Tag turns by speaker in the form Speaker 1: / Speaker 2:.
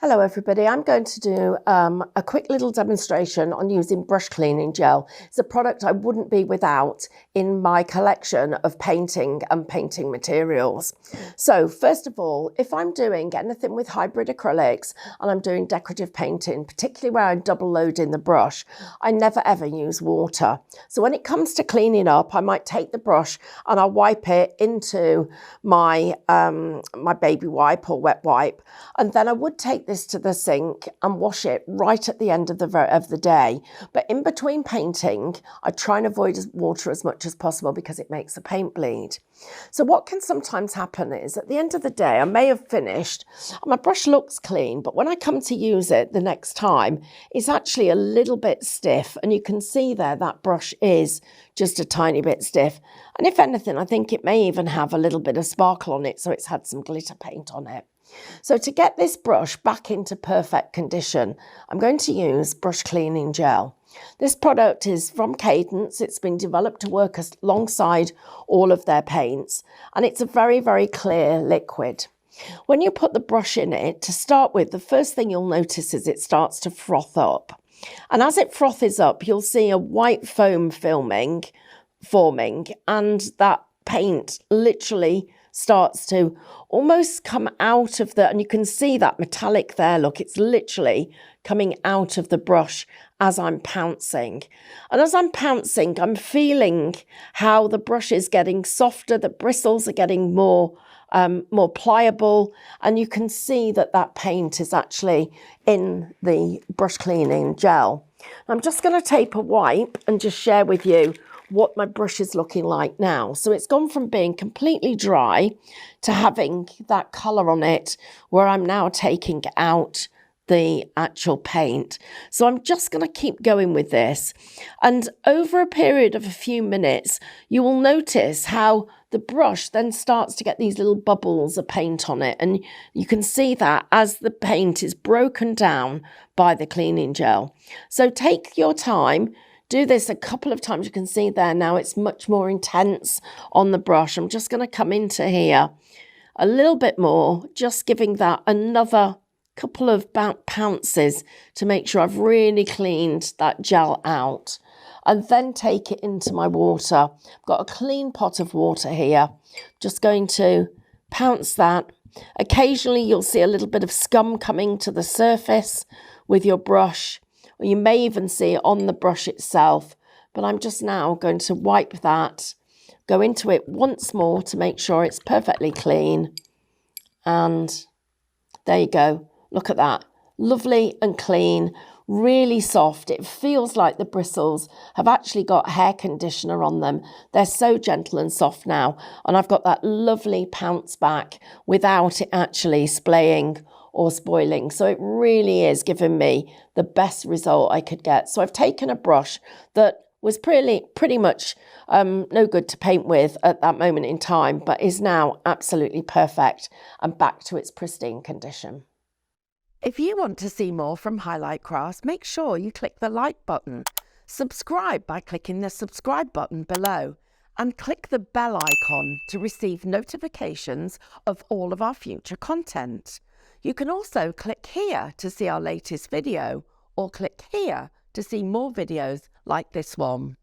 Speaker 1: Hello everybody, I'm going to do a quick little demonstration on using brush cleaning gel. It's a product I wouldn't be without in my collection of painting and painting materials. So first of all, if I'm doing anything with hybrid acrylics and I'm doing decorative painting, particularly where I double load in the brush, I never ever use water. So when it comes to cleaning up, I might take the brush and I'll wipe it into my, my baby wipe or wet wipe, and then I would take this to the sink and wash it right at the end of the day. But in between painting, I try and avoid water as much as possible because it makes the paint bleed. So what can sometimes happen is at the end of the day, I may have finished and my brush looks clean, but when I come to use it the next time, it's actually a little bit stiff. And you can see there that brush is just a tiny bit stiff. And if anything, I think it may even have a little bit of sparkle on it, so it's had some glitter paint on it. So to get this brush back into perfect condition, I'm going to use brush cleaning gel. This product is from Cadence. It's been developed to work alongside all of their paints, and it's a very, very clear liquid. When you put the brush in it, to start with, the first thing you'll notice is it starts to froth up. And as it froths up, you'll see a white foam forming, and that paint literally starts to almost come out of and you can see that metallic there, look, it's literally coming out of the brush as I'm pouncing. And as I'm pouncing, I'm feeling how the brush is getting softer, the bristles are getting more pliable, and you can see that that paint is actually in the brush cleaning gel. I'm just going to take a wipe and just share with you what my brush is looking like now. So it's gone from being completely dry to having that colour on it where I'm now taking out the actual paint. So I'm just going to keep going with this. And over a period of a few minutes, you will notice how the brush then starts to get these little bubbles of paint on it. And you can see that as the paint is broken down by the cleaning gel. So take your time. Do this a couple of times. You can see there now it's much more intense on the brush. I'm just going to come into here a little bit more, just giving that another couple of pounces to make sure I've really cleaned that gel out, and then take it into my water. I've got a clean pot of water here. Just going to pounce that. Occasionally you'll see a little bit of scum coming to the surface with your brush, or you may even see it on the brush itself, but I'm just now going to wipe that, go into it once more to make sure it's perfectly clean. And there you go. Look at that. Lovely and clean, really soft. It feels like the bristles have actually got hair conditioner on them. They're so gentle and soft now. And I've got that lovely pounce back without it actually splaying or spoiling. So it really is giving me the best result I could get. So I've taken a brush that was pretty much no good to paint with at that moment in time, but is now absolutely perfect and back to its pristine condition.
Speaker 2: If you want to see more from Highlight Crafts, make sure you click the like button, subscribe by clicking the subscribe button below, and click the bell icon to receive notifications of all of our future content. You can also click here to see our latest video, or click here to see more videos like this one.